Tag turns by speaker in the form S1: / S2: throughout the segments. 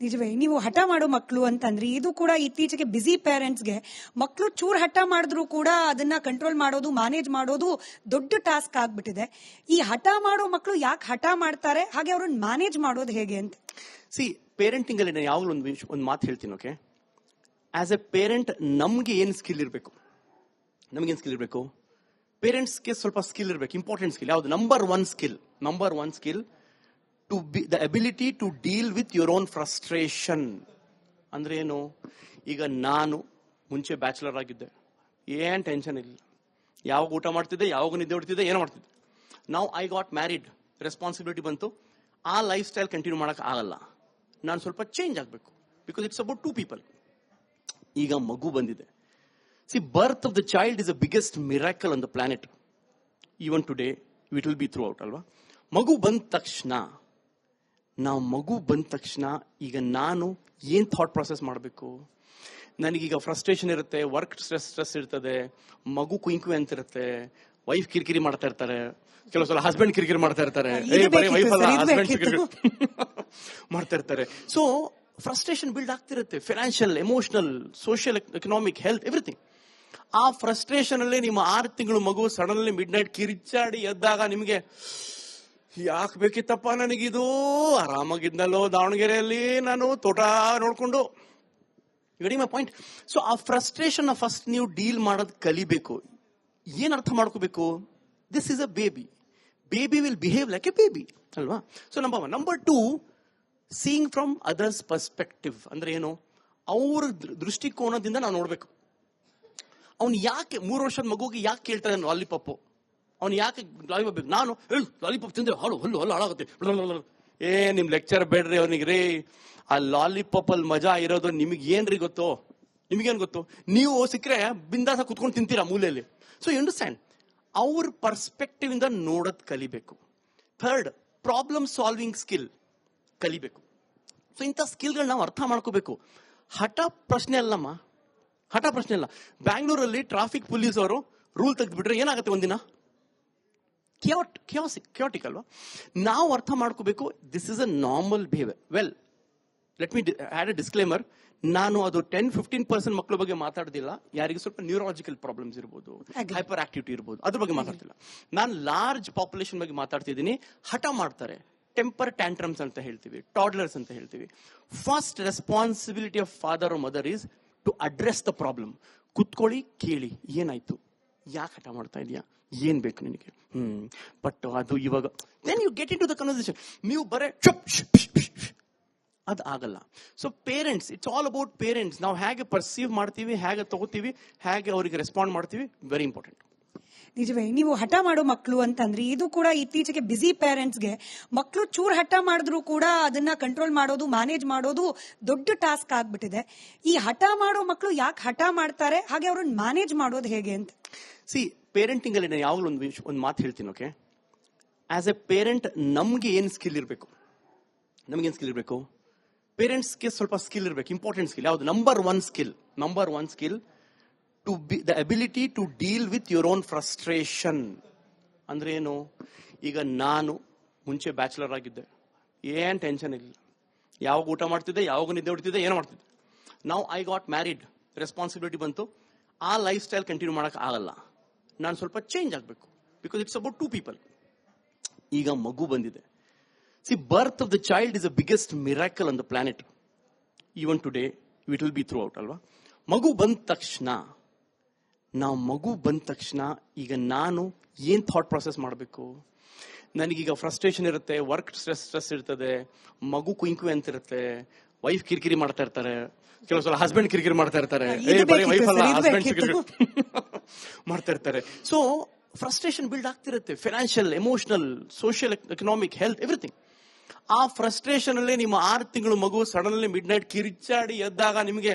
S1: ನಿಜವೇ. ನೀವು ಹಠ ಮಾಡೋ ಮಕ್ಕಳು ಅಂತಂದ್ರಿ, ಇದು ಕೂಡ ಇತ್ತೀಚೆಗೆ ಬಿಸಿ ಪೇರೆಂಟ್ಸ್ಗೆ ಮಕ್ಕಳು ಚೂರು ಹಠ ಮಾಡಿದ್ರು ಕೂಡ ಅದನ್ನ ಕಂಟ್ರೋಲ್ ಮಾಡೋದು, ಮ್ಯಾನೇಜ್ ಮಾಡೋದು ದೊಡ್ಡ ಟಾಸ್ಕ್ ಆಗ್ಬಿಟ್ಟಿದೆ. ಈ ಹಠ ಮಾಡೋ ಮಕ್ಕಳು ಯಾಕೆ ಹಠ ಮಾಡ್ತಾರೆ, ಹಾಗೆ ಅವ್ರನ್ನ ಮ್ಯಾನೇಜ್ ಮಾಡೋದು ಹೇಗೆ ಅಂತ?
S2: ಪೇರೆಂಟಿಂಗ್ ಅಲ್ಲಿ ಯಾವಾಗಲೂ ಒಂದು ಮಾತು ಹೇಳ್ತೀನಿ. ಓಕೆ, ಆಸ್ ಎ ಪೇರೆಂಟ್ ನಮ್ಗೆ ಏನ್ ಸ್ಕಿಲ್ ಇರಬೇಕು? ನಮ್ಗೇನ್ ಸ್ಕಿಲ್ ಇರಬೇಕು? ಪೇರೆಂಟ್ಸ್ಗೆ ಸ್ವಲ್ಪ ಸ್ಕಿಲ್ ಇರಬೇಕು, ಇಂಪಾರ್ಟೆಂಟ್ ಸ್ಕಿಲ್. ಯಾವ್ದು? Number one skill to be the ability to deal with your own frustration. ಅಂದ್ರೆ ಏನು? ಈಗ ನಾನು ಮುಂಚೆ ಬ್ಯಾಚುಲರ್ ಆಗಿದ್ದೆ, ಏನ್ ಟೆನ್ಷನ್ ಇಲ್ಲ, ಯಾವಾಗ ಊಟ ಮಾಡ್ತಿದ್ದೆ, ಯಾವಾಗ ನಿದ್ದೆ ಹೊಡ್ತಿದ್ದೆ, ಏನೋ ಮಾಡ್ತಿದ್ದೆ. ನಾವು ಐ ಗಾಟ್ ಮ್ಯಾರಿಡ್, ರೆಸ್ಪಾನ್ಸಿಬಿಲಿಟಿ ಬಂತು, ಆ ಲೈಫ್ ಸ್ಟೈಲ್ ಕಂಟಿನ್ಯೂ ಮಾಡಕ್ ಆಗಲ್ಲ, ನಾನು ಸ್ವಲ್ಪ ಚೇಂಜ್ ಆಗಬೇಕು, because it's about two people. ಈಗ ಮಗು ಬಂದಿದೆ. ಬರ್ತ್ of the child is the biggest miracle on the planet. Even today it will be through out ಅಲ್ವಾ? ಮಗು ಬಂದ ತಕ್ಷಣ ಈಗ ನಾನು ಏನ್ ಥಾಟ್ ಪ್ರೊಸೆಸ್ ಮಾಡಬೇಕು? ನನಗೀಗ ಫ್ರಸ್ಟ್ರೇಷನ್ ಇರುತ್ತೆ, ವರ್ಕ್ ಸ್ಟ್ರೆಸ್ ಇರ್ತದೆ, ಮಗು ಕುಂಕು ಅಂತ ಇರುತ್ತೆ, ವೈಫ್ ಕಿರಿಕಿರಿ ಮಾಡ್ತಾ ಇರ್ತಾರೆ, ಕೆಲವು ಸಲ ಹಸ್ಬೆಂಡ್ ಕಿರಿಕಿರಿ ಮಾಡ್ತಾ ಇರ್ತಾರೆ, ವೈಫ್ ಅಲ್ಲ ಹಸ್ಬೆಂಡ್ ಕಿರಿಕಿರಿ ಮಾಡ್ತಾ ಇರ್ತಾರೆ. ಸೊ ಫ್ರಸ್ಟ್ರೇಷನ್ ಬಿಲ್ಡ್ ಆಗ್ತಿರುತ್ತೆ, financial, emotional, social, economic, health, everything. ಆ ಫ್ರಸ್ಟ್ರೇಷನ್ ಅಲ್ಲಿ ನಿಮ್ಮ 6 ತಿಂಗಳು ಮಗು ಸಡನ್ಲಿ ಮಿಡ್ ನೈಟ್ ಕಿರಿಚಾಡಿ ಎದ್ದಾಗ ನಿಮಗೆ ಯಾಕೆ ಬೇಕಿತ್ತಪ್ಪ ನನಗಿದು, ಆರಾಮಾಗಿದ್ನಲ್ಲೋ ದಾವಣಗೆರೆಯಲ್ಲಿ ನಾನು ತೋಟ ನೋಡ್ಕೊಂಡು. My point. ಸೊ ಆ ಫ್ರಸ್ಟ್ರೇಷನ್ ಫಸ್ಟ್ ನೀವು ಡೀಲ್ ಮಾಡೋದು ಕಲಿಬೇಕು. ಏನ್ ಅರ್ಥ ಮಾಡ್ಕೋಬೇಕು? This is a baby will behave like a baby ಅಲ್ವಾ? So number 1. Number 2, seeing from others perspective. ಅಂದ್ರೆ ಏನು? ಅವ್ರ ದೃಷ್ಟಿಕೋನದಿಂದ ನಾವು ನೋಡ್ಬೇಕು. ಅವ್ನು ಯಾಕೆ 3 ವರ್ಷದ ಮಗುಗೆ ಯಾಕೆ ಕೇಳ್ತಾನೆ ಲಾಲಿಪಾಪ್? ಅವ್ನು ಯಾಕೆ ಲಾಲಿಪಾಪ್ ಬೇಕು? ನಾನು ಲಾಲಿಪಾಪ್ ತಿಂದ್ರೆ ಹಲ್ಲು ಹಾಳಾಗುತ್ತೆ. ನಿಮ್ ಲೆಕ್ಚರ್ ಬೇಡ್ರಿ ಅವನಿಗೆ ರೀ. ಆ ಲಾಲಿಪಾಪ್ ಅಲ್ಲಿ ಮಜಾ ಇರೋದು ನಿಮಗೆ ಏನ್ರಿ ಗೊತ್ತು? ನಿಮಗೇನ್ ಗೊತ್ತು? ನೀವು ಸಿಕ್ಕರೆ ಬಿಂದಾಸ ಕುತ್ಕೊಂಡು ತಿಂತೀರಾ ಮೂಲೆಯಲ್ಲಿ. ಸೊ ಯು ಅಂಡರ್ಸ್ಟ್ಯಾಂಡ್, ಅವ್ರ ಪರ್ಸ್ಪೆಕ್ಟಿವ್ ಇಂದ ನೋಡೋದ್ ಕಲಿಬೇಕು. 3rd, ಪ್ರಾಬ್ಲಮ್ ಸಾಲ್ವಿಂಗ್ ಸ್ಕಿಲ್ ಕಲಿಬೇಕು. ಸೊ ಇಂಥ ಸ್ಕಿಲ್ಗಳನ್ನ ನಾವು ಅರ್ಥ ಮಾಡ್ಕೋಬೇಕು. ಹಠ ಪ್ರಶ್ನೆ ಅಲ್ಲ. ಬ್ಯಾಂಗ್ಳೂರಲ್ಲಿ ಟ್ರಾಫಿಕ್ ಪೊಲೀಸ್ ಅವರು ರೂಲ್ ತೆಗೆದ್ಬಿಟ್ರೆ ಏನಾಗುತ್ತೆ ಒಂದಿನ? ಕ್ಯಾಟಿಕ್ ಅಲ್ವಾ? ನಾವು ಅರ್ಥ ಮಾಡ್ಕೋಬೇಕು, this is a normal behaviour. Well, let me had a disclaimer. ನಾನು ಅದು 10-15% ಮಕ್ಕಳ ಬಗ್ಗೆ ಮಾತಾಡೋದಿಲ್ಲ. ಯಾರಿಗೆ ಸ್ವಲ್ಪ ನ್ಯೂರಾಲಜಿಕಲ್ ಪ್ರಾಬ್ಲಮ್ಸ್ ಇರ್ಬೋದು, ಹೈಪರ್ ಆಕ್ಟಿವಿಟಿ ಇರ್ಬೋದು, ಅದ್ರ ಬಗ್ಗೆ ಮಾತಾಡ್ತಿಲ್ಲ. ನಾನು ಲಾರ್ಜ್ ಪಾಪ್ಯುಲೇಷನ್ ಬಗ್ಗೆ ಮಾತಾಡ್ತಿದ್ದೀನಿ. ಹಠ ಮಾಡ್ತಾರೆ, ಟೆಂಪರ್ ಟ್ಯಾಂಟ್ರಮ್ಸ್ ಅಂತ ಹೇಳ್ತೀವಿ, ಟಾಡ್ಲರ್ಸ್ ಅಂತ ಹೇಳ್ತೀವಿ. First responsibility of father or mother is to address the problem. ಕುತ್ಕೊಳ್ಳಿ, ಕೇಳಿ, ಏನಾಯ್ತು, ಯಾಕೆ ಹಠ ಮಾಡ್ತಾ ಇದೀಯಾ, ಏನ್ ಬೇಕು ನಿನಗೆ, ಬಟ್ ಅದು ಇವಾಗ then you get in to the conversation. ನೀವು ಬರೇ ಅದು ಆಗಲ್ಲ. So parents, it's all about parents. ನಾವು ಹೇಗೆ ಪರ್ಸೀವ್ ಮಾಡ್ತೀವಿ, ಹೇಗೆ ತಗೋತೀವಿ, ಹೇಗೆ ಅವರಿಗೆ ರೆಸ್ಪಾಂಡ್ ಮಾಡ್ತೀವಿ, ವೆರಿ ಇಂಪಾರ್ಟೆಂಟ್.
S1: ನಿಜವೇ. ನೀವು ಹಠ ಮಾಡೋ ಮಕ್ಕಳು ಅಂತಂದ್ರಿ, ಇದು ಕೂಡ ಇತ್ತೀಚೆಗೆ ಬಿಸಿ ಪೇರೆಂಟ್ಸ್ಗೆ ಮಕ್ಕಳು ಚೂರು ಹಠ ಮಾಡಿದ್ರು ಕೂಡ ಅದನ್ನ ಕಂಟ್ರೋಲ್ ಮಾಡೋದು, ಮ್ಯಾನೇಜ್ ಮಾಡೋದು ದೊಡ್ಡ ಟಾಸ್ಕ್ ಆಗ್ಬಿಟ್ಟಿದೆ. ಈ ಹಠ ಮಾಡೋ ಮಕ್ಕಳು ಯಾಕೆ ಹಠ ಮಾಡ್ತಾರೆ, ಹಾಗೆ ಅವ್ರನ್ನ ಮ್ಯಾನೇಜ್ ಮಾಡೋದು ಹೇಗೆ ಅಂತ?
S2: ಪೇರೆಂಟಿಂಗ್ ಅಲ್ಲಿ ಯಾವಾಗಲೂ ಒಂದು ಮಾತು ಹೇಳ್ತೀನಿ. ಓಕೆ, ಆಸ್ ಎ ಪೇರೆಂಟ್ ನಮ್ಗೆ ಏನ್ ಸ್ಕಿಲ್ ಇರಬೇಕು? ನಮ್ಗೇನ್ ಸ್ಕಿಲ್ ಇರಬೇಕು? ಪೇರೆಂಟ್ಸ್ಗೆ ಸ್ವಲ್ಪ ಸ್ಕಿಲ್ ಇರಬೇಕು, ಇಂಪಾರ್ಟೆಂಟ್ ಸ್ಕಿಲ್. ಯಾವ್ದು? Number one skill to be the ability to deal with your own frustration. ಅಂದ್ರೆ ಏನು? ಈಗ ನಾನು ಮುಂಚೆ ಬ್ಯಾಚುಲರ್ ಆಗಿದ್ದೆ, ಏನ್ ಟೆನ್ಷನ್ ಇಲ್ಲ, ಯಾವಾಗ ಊಟ ಮಾಡ್ತಿದ್ದೆ, ಯಾವಾಗ ನಿದ್ದೆ ಹೊಡ್ತಿದ್ದೆ, ಏನೋ ಮಾಡ್ತಿದ್ದೆ. ನಾವು ಐ ಗಾಟ್ ಮ್ಯಾರಿಡ್, ರೆಸ್ಪಾನ್ಸಿಬಿಲಿಟಿ ಬಂತು, ಆ ಲೈಫ್ ಸ್ಟೈಲ್ ಕಂಟಿನ್ಯೂ ಮಾಡಕ್ ಆಗಲ್ಲ, ನಾನು ಸ್ವಲ್ಪ ಚೇಂಜ್ ಆಗಬೇಕು, because it's about two people. ಈಗ ಮಗು ಬಂದಿದೆ. ಬರ್ತ್ of the child is the biggest miracle on the planet. Even today it will be through out ಅಲ್ವಾ? ಮಗು ಬಂದ ತಕ್ಷಣ ಈಗ ನಾನು ಏನ್ ಥಾಟ್ ಪ್ರೊಸೆಸ್ ಮಾಡಬೇಕು? ನನಗೀಗ ಫ್ರಸ್ಟ್ರೇಷನ್ ಇರುತ್ತೆ, ವರ್ಕ್ ಸ್ಟ್ರೆಸ್ ಇರ್ತದೆ, ಮಗು ಕುಂಕು ಅಂತ ಇರುತ್ತೆ, ವೈಫ್ ಕಿರಿಕಿರಿ ಮಾಡ್ತಾ ಇರ್ತಾರೆ, ಕೆಲವು ಸಲ ಹಸ್ಬೆಂಡ್ ಕಿರಿಕಿರಿ ಮಾಡ್ತಾ ಇರ್ತಾರೆ, ವೈಫ್ ಅಲ್ಲ ಹಸ್ಬೆಂಡ್ ಕಿರಿಕಿರಿ ಮಾಡ್ತಾ ಇರ್ತಾರೆ. ಸೊ ಫ್ರಸ್ಟ್ರೇಷನ್ ಬಿಲ್ಡ್ ಆಗ್ತಿರುತ್ತೆ, financial, emotional, social, economic, health, everything. ಆ ಫ್ರಸ್ಟ್ರೇಷನ್ ಅಲ್ಲಿ ನಿಮ್ಮ 6 ತಿಂಗಳು ಮಗು ಸಡನ್ಲಿ ಮಿಡ್ ನೈಟ್ ಕಿರಿಚಾಡಿ ಎದ್ದಾಗ ನಿಮಗೆ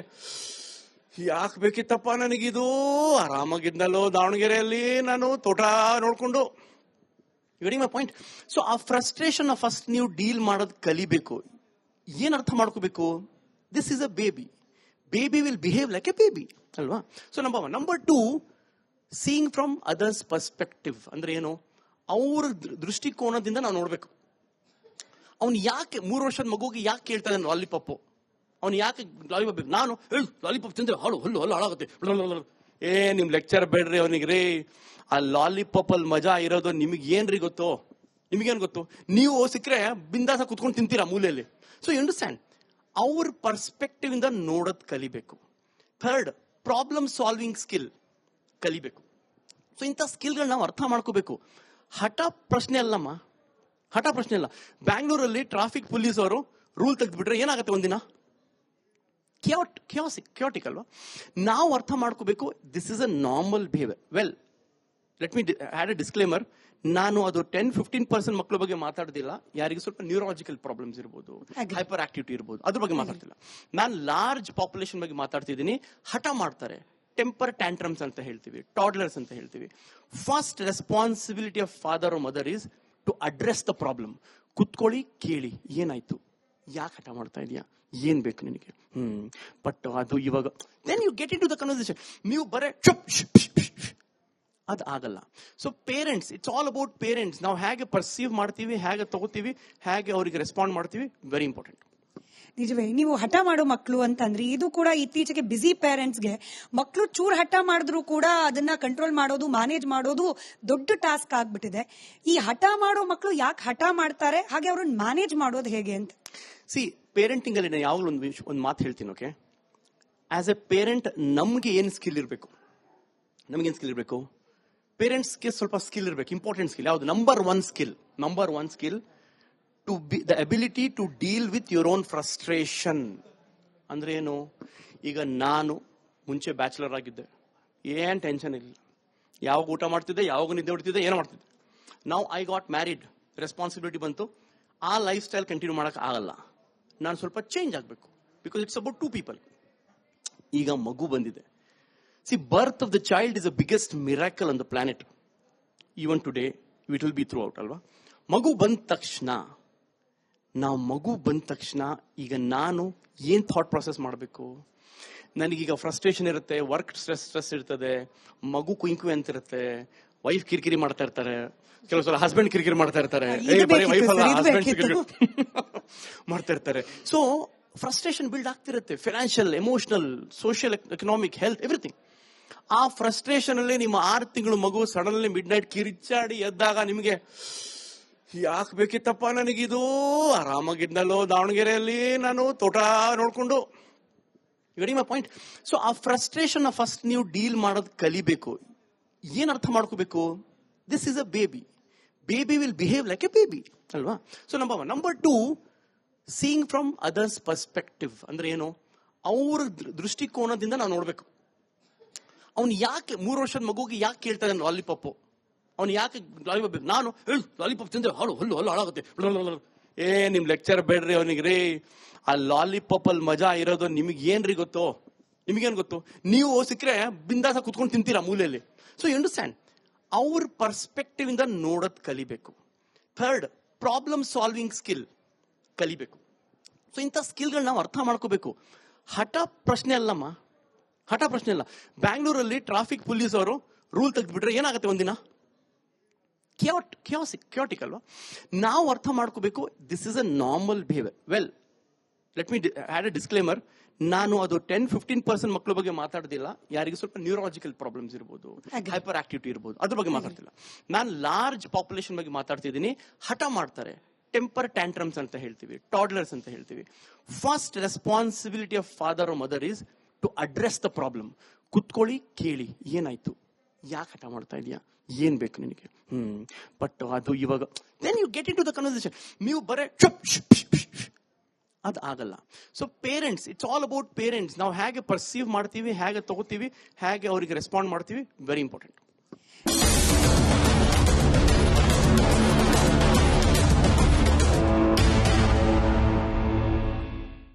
S2: ಯಾಕೆ ಬೇಕಿತ್ತಪ್ಪ ನನಗಿದು, ಆರಾಮಾಗಿದ್ನಲ್ಲೋ ದಾವಣಗೆರೆಯಲ್ಲಿ ನಾನು ತೋಟ ನೋಡ್ಕೊಂಡು. My point. ಸೊ ಆ ಫ್ರಸ್ಟ್ರೇಷನ್ ಫಸ್ಟ್ ನೀವು ಡೀಲ್ ಮಾಡೋದು ಕಲಿಬೇಕು. ಏನ್ ಅರ್ಥ ಮಾಡ್ಕೋಬೇಕು? This is a baby will behave like a baby ಅಲ್ವಾ? So number 1. Number 2, seeing from others perspective. ಅಂದ್ರೆ ಏನು? ಅವ್ರ ದೃಷ್ಟಿಕೋನದಿಂದ ನಾವು ನೋಡ್ಬೇಕು. ಅವ್ನು ಯಾಕೆ 3 ವರ್ಷದ ಮಗುಗೆ ಯಾಕೆ ಕೇಳ್ತಾನೆ ಲಾಲಿಪಾಪ್? ಅವ್ನು ಯಾಕೆ ಲಾಲಿಪಾಪ್ ಬೇಕು? ನಾನು ಲಾಲಿಪಾಪ್ ತಿಂದ್ರೆ ಹಲ್ಲು ಹಾಳಾಗುತ್ತೆ. ನಿಮ್ ಲೆಕ್ಚರ್ ಬೇಡ್ರಿ ಅವನಿಗೆ ರೀ. ಆ ಲಾಲಿಪಾಪ್ ಅಲ್ಲಿ ಮಜಾ ಇರೋದು ನಿಮಗೆ ಏನ್ರಿ ಗೊತ್ತು? ನಿಮಗೇನು ಗೊತ್ತು? ನೀವು ಸಿಕ್ಕರೆ ಬಿಂದಾಸ ಕುತ್ಕೊಂಡು ತಿಂತೀರಾ ಮೂಲೆಯಲ್ಲಿ. ಸೊ ಯು ಅಂಡರ್ಸ್ಟ್ಯಾಂಡ್, ಅವ್ರ ಪರ್ಸ್ಪೆಕ್ಟಿವ್ ಇಂದ ನೋಡೋದ್ ಕಲಿಬೇಕು. ಥರ್ಡ್, ಪ್ರಾಬ್ಲಮ್ ಸಾಲ್ವಿಂಗ್ ಸ್ಕಿಲ್ ಕಲಿಬೇಕು. ಸೊ ಇಂಥ ಸ್ಕಿಲ್ಗಳನ್ನ ನಾವು ಅರ್ಥ ಮಾಡ್ಕೋಬೇಕು. ಹಠ ಪ್ರಶ್ನೆ ಅಲ್ಲಮ್ಮ, ಹಠ ಪ್ರಶ್ನೆ ಅಲ್ಲ. ಬ್ಯಾಂಗ್ಳೂರಲ್ಲಿ ಟ್ರಾಫಿಕ್ ಪೊಲೀಸ್ ಅವರು ರೂಲ್ ತೆಗೆದ್ಬಿಟ್ರೆ ಏನಾಗುತ್ತೆ ಒಂದಿನ? ಕ್ಯಾಟಿಕ್ ಅಲ್ವಾ? ನಾವು ಅರ್ಥ ಮಾಡ್ಕೋಬೇಕು, this is a normal behaviour. Well, let me had a disclaimer. ನಾನು ಅದು 10-15% ಮಕ್ಕಳ ಬಗ್ಗೆ ಮಾತಾಡ್ದಿಲ್ಲ. ಯಾರಿಗೆ ಸ್ವಲ್ಪ ನ್ಯೂರಾಲಜಿಕಲ್ ಪ್ರಾಬ್ಲಮ್ಸ್ ಇರ್ಬೋದು, ಹೈಪರ್ ಆಕ್ಟಿವಿಟಿ ಇರ್ಬೋದು, ಅದ್ರ ಬಗ್ಗೆ ಮಾತಾಡ್ತಿಲ್ಲ. ನಾನು ಲಾರ್ಜ್ ಪಾಪ್ಯುಲೇಷನ್ ಬಗ್ಗೆ ಮಾತಾಡ್ತಿದ್ದೀನಿ. ಹಠ ಮಾಡ್ತಾರೆ, ಟೆಂಪರ್ ಟ್ಯಾಂಟ್ರಮ್ಸ್ ಅಂತ ಹೇಳ್ತೀವಿ, ಟಾಡ್ಲರ್ಸ್ ಅಂತ ಹೇಳ್ತೀವಿ. First responsibility of father or mother is to address the problem. ಕುತ್ಕೊಳ್ಳಿ, ಕೇಳಿ, ಏನಾಯ್ತು, ಯಾಕೆ ಹಠ ಮಾಡ್ತಾ ಇದೀಯಾ, ಏನ್ ಬೇಕು ನಿನಗೆ? ಬಟ್ ಅದು ಇವಾಗ then you get in to the conversation. ನೀವು ಬರೇ ಅದು ಆಗಲ್ಲ. So parents, it's all about parents. ನಾವು ಹೇಗೆ ಪರ್ಸೀವ್ ಮಾಡ್ತೀವಿ, ಹೇಗೆ ತಗೋತೀವಿ, ಹೇಗೆ ಅವರಿಗೆ ರೆಸ್ಪಾಂಡ್ ಮಾಡ್ತೀವಿ, ವೆರಿ ಇಂಪಾರ್ಟೆಂಟ್.
S1: ನಿಜವೇ, ನೀವು ಹಠ ಮಾಡೋ ಮಕ್ಕಳು ಅಂತಂದ್ರೆ ಇದು ಕೂಡ ಇತ್ತೀಚೆಗೆ ಬಿಸಿ ಪೇರೆಂಟ್ಸ್ಗೆ ಮಕ್ಕಳು ಚೂರ್ ಹಠ ಮಾಡಿದ್ರು ಕೂಡ ಅದನ್ನ ಕಂಟ್ರೋಲ್ ಮಾಡೋದು, ಮ್ಯಾನೇಜ್ ಮಾಡೋದು ದೊಡ್ಡ ಟಾಸ್ಕ್ ಆಗ್ಬಿಟ್ಟಿದೆ. ಈ ಹಠ ಮಾಡೋ ಮಕ್ಕಳು ಯಾಕೆ ಹಠ ಮಾಡ್ತಾರೆ, ಹಾಗೆ ಅವ್ರನ್ನ ಮ್ಯಾನೇಜ್ ಮಾಡೋದು ಹೇಗೆ ಅಂತ?
S2: ಸಿ, ಪೇರೆಂಟಿಂಗ್ ಅಲ್ಲಿ ನಾನು ಯಾವಾಗಲೂ ಒಂದು ಮಾತು ಹೇಳ್ತೀನಿ. ಓಕೆ, ಆಸ್ ಎ ಪೇರೆಂಟ್ ನಮ್ಗೆ ಏನ್ ಸ್ಕಿಲ್ ಇರಬೇಕು? ನಮ್ಗೇನ್ ಸ್ಕಿಲ್ ಇರಬೇಕು? ಪೇರೆಂಟ್ಸ್ಗೆ ಸ್ವಲ್ಪ ಸ್ಕಿಲ್ ಇರಬೇಕು, ಇಂಪಾರ್ಟೆಂಟ್ ಸ್ಕಿಲ್. ಯಾವುದು? Number one skill to be the ability to deal with your own frustration. ಅಂದ್ರೆ ಏನು? ಈಗ ನಾನು ಮುಂಚೆ ಬ್ಯಾಚುಲರ್ ಆಗಿದ್ದೆ, ಏನ್ ಟೆನ್ಷನ್ ಇಲ್ಲ, ಯಾವಾಗ ಊಟ ಮಾಡ್ತಿದ್ದೆ, ಯಾವಾಗ ನಿದ್ದೆ ಹೊಡ್ತಿದ್ದೆ, ಏನೋ ಮಾಡ್ತಿದ್ದೆ. ನಾವು ಐ ಗಾಟ್ ಮ್ಯಾರಿಡ್, ರೆಸ್ಪಾನ್ಸಿಬಿಲಿಟಿ ಬಂತು. ಆ ಲೈಫ್ ಸ್ಟೈಲ್ ಕಂಟಿನ್ಯೂ ಮಾಡಕ್ ಆಗಲ್ಲ. ನಾನು ಸ್ವಲ್ಪ ಚೇಂಜ್ ಆಗಬೇಕು, ಬಿಕಾಸ್ ಇಟ್ಸ್ ಅಬೌಟ್ 2 people. ಈಗ ಮಗು ಬಂದಿದೆ. See, birth of the child is the biggest miracle on the planet. Even today, it will be throughout, alva? ಮಗು ಬಂದ ತಕ್ಷಣ ಈಗ ನಾನು ಏನ್ ಥಾಟ್ ಪ್ರೊಸೆಸ್ ಮಾಡಬೇಕು? ನನಗೀಗ ಫ್ರಸ್ಟ್ರೇಷನ್ ಇರುತ್ತೆ, ವರ್ಕ್ ಸ್ಟ್ರೆಸ್ ಇರ್ತದೆ, ಮಗು ಕುಂಕು ಅಂತ ಇರುತ್ತೆ, ವೈಫ್ ಕಿರಿಕಿರಿ ಮಾಡ್ತಾ ಇರ್ತಾರೆ, ಕೆಲವು ಸಲ ಹಸ್ಬೆಂಡ್ ಕಿರಿಕಿರಿ ಮಾಡ್ತಾ ಇರ್ತಾರೆ, ವೈಫ್ ಅಲ್ಲ ಹಸ್ಬೆಂಡ್ ಮಾಡ್ತಾ ಇರ್ತಾರೆ. ಸೊ ಫ್ರಸ್ಟ್ರೇಷನ್ ಬಿಲ್ಡ್ ಆಗ್ತಿರುತ್ತೆ, financial, emotional, social, economic, health, everything. ಆ ಫ್ರಸ್ಟ್ರೇಷನ್ ಅಲ್ಲಿ ನಿಮ್ಮ 6 ತಿಂಗಳು ಮಗು ಸಡನ್ಲಿ ಮಿಡ್ ನೈಟ್ ಕಿರಿಚಾಡಿ ಎದ್ದಾಗ ನಿಮಗೆ ಯಾಕೆ ಬೇಕಿತ್ತಪ್ಪ ನನಗಿದು, ಆರಾಮಾಗಿದ್ನಲ್ಲೋ ದಾವಣಗೆರೆಯಲ್ಲಿ ನಾನು ತೋಟ ನೋಡ್ಕೊಂಡು. Very my point. ಸೊ ಆ ಫ್ರಸ್ಟ್ರೇಷನ್ ಫಸ್ಟ್ ನೀವು ಡೀಲ್ ಮಾಡೋದು ಕಲಿಬೇಕು. ಏನ್ ಅರ್ಥ ಮಾಡ್ಕೋಬೇಕು? This is a baby will behave like a baby, ಅಲ್ವಾ? So number 1. Number 2, seeing from others perspective. ಅಂದ್ರೆ ಏನು? ಅವ್ರ ದೃಷ್ಟಿಕೋನದಿಂದ ನಾವು ನೋಡ್ಬೇಕು. ಅವ್ನು ಯಾಕೆ 3 ವರ್ಷದ ಮಗುಗೆ ಯಾಕೆ ಕೇಳ್ತಾನೆ ಲಾಲಿಪಾಪ್? ಅವ್ನು ಯಾಕೆ ಲಾಲಿಪಾಪ್ ಬೇಕು? ನಾನು ಲಾಲಿಪಾಪ್ ತಿಂದ್ರೆ ಹಲ್ಲು ಹಾಳಾಗುತ್ತೆ. ನಿಮ್ ಲೆಕ್ಚರ್ ಬೇಡ್ರಿ ಅವನಿಗೆ ರೀ. ಆ ಲಾಲಿಪಾಪ್ ಅಲ್ಲಿ ಮಜಾ ಇರೋದು ನಿಮಗೆ ಏನ್ರಿ ಗೊತ್ತು? ನಿಮಗೇನು ಗೊತ್ತು? ನೀವು ಸಿಕ್ಕರೆ ಬಿಂದಾಸ ಕುತ್ಕೊಂಡು ತಿಂತೀರಾ ಮೂಲೆಯಲ್ಲಿ. ಸೊ ಯು ಅಂಡರ್ಸ್ಟ್ಯಾಂಡ್, ಅವ್ರ ಪರ್ಸ್ಪೆಕ್ಟಿವ್ ಇಂದ ನೋಡೋದ್ ಕಲಿಬೇಕು. ಥರ್ಡ್, ಪ್ರಾಬ್ಲಮ್ ಸಾಲ್ವಿಂಗ್ ಸ್ಕಿಲ್ ಕಲಿಬೇಕು. ಸೊ ಇಂಥ ಸ್ಕಿಲ್ಗಳನ್ನ ನಾವು ಅರ್ಥ ಮಾಡ್ಕೋಬೇಕು. ಹಠ ಪ್ರಶ್ನೆ ಅಲ್ಲಮ್ಮ, ಹಠ ಪ್ರಶ್ನೆ ಅಲ್ಲ. ಬ್ಯಾಂಗ್ಳೂರಲ್ಲಿ ಟ್ರಾಫಿಕ್ ಪೊಲೀಸ್ ಅವರು ರೂಲ್ ತೆಗೆದ್ಬಿಟ್ರೆ ಏನಾಗುತ್ತೆ ಒಂದಿನ? ಕ್ಯಾಟಿಕ್ ಅಲ್ವಾ? ನಾವು ಅರ್ಥ ಮಾಡ್ಕೋಬೇಕು, this is a normal behaviour. Well, let me had a disclaimer. ನಾನು ಅದು 10-15% ಮಕ್ಕಳ ಬಗ್ಗೆ ಮಾತಾಡ್ದಿಲ್ಲ. ಯಾರಿಗೆ ಸ್ವಲ್ಪ ನ್ಯೂರಾಲಜಿಕಲ್ ಪ್ರಾಬ್ಲಮ್ಸ್ ಇರ್ಬೋದು, ಹೈಪರ್ ಆಕ್ಟಿವಿಟಿ ಇರ್ಬೋದು, ಅದ್ರ ಬಗ್ಗೆ ಮಾತಾಡ್ತಿಲ್ಲ. ನಾನು ಲಾರ್ಜ್ ಪಾಪ್ಯುಲೇಷನ್ ಬಗ್ಗೆ ಮಾತಾಡ್ತಿದ್ದೀನಿ. ಹಠ ಮಾಡ್ತಾರೆ, ಟೆಂಪರ್ ಟ್ಯಾಂಟ್ರಮ್ಸ್ ಅಂತ ಹೇಳ್ತೀವಿ, ಟಾಡ್ಲರ್ಸ್ ಅಂತ ಹೇಳ್ತೀವಿ. First responsibility of father or mother is to address the problem. ಕುತ್ಕೊಳ್ಳಿ, ಕೇಳಿ, ಏನಾಯ್ತು, ಯಾಕೆ ಹಠ ಮಾಡ್ತಾ ಇದೀಯಾ, ಏನ್ ಬೇಕು ನಿನಗೆ? ಬಟ್ ಅದು ಇವಾಗ then you get in to the conversation. ನೀವು ಬರೇ ಅದು ಆಗಲ್ಲ. So parents, it's all about parents. ನಾವು ಹೇಗೆ ಪರ್ಸೀವ್ ಮಾಡ್ತೀವಿ, ಹೇಗೆ ತಗೋತೀವಿ, ಹೇಗೆ ಅವರಿಗೆ ರೆಸ್ಪಾಂಡ್ ಮಾಡ್ತೀವಿ, ವೆರಿ ಇಂಪಾರ್ಟೆಂಟ್.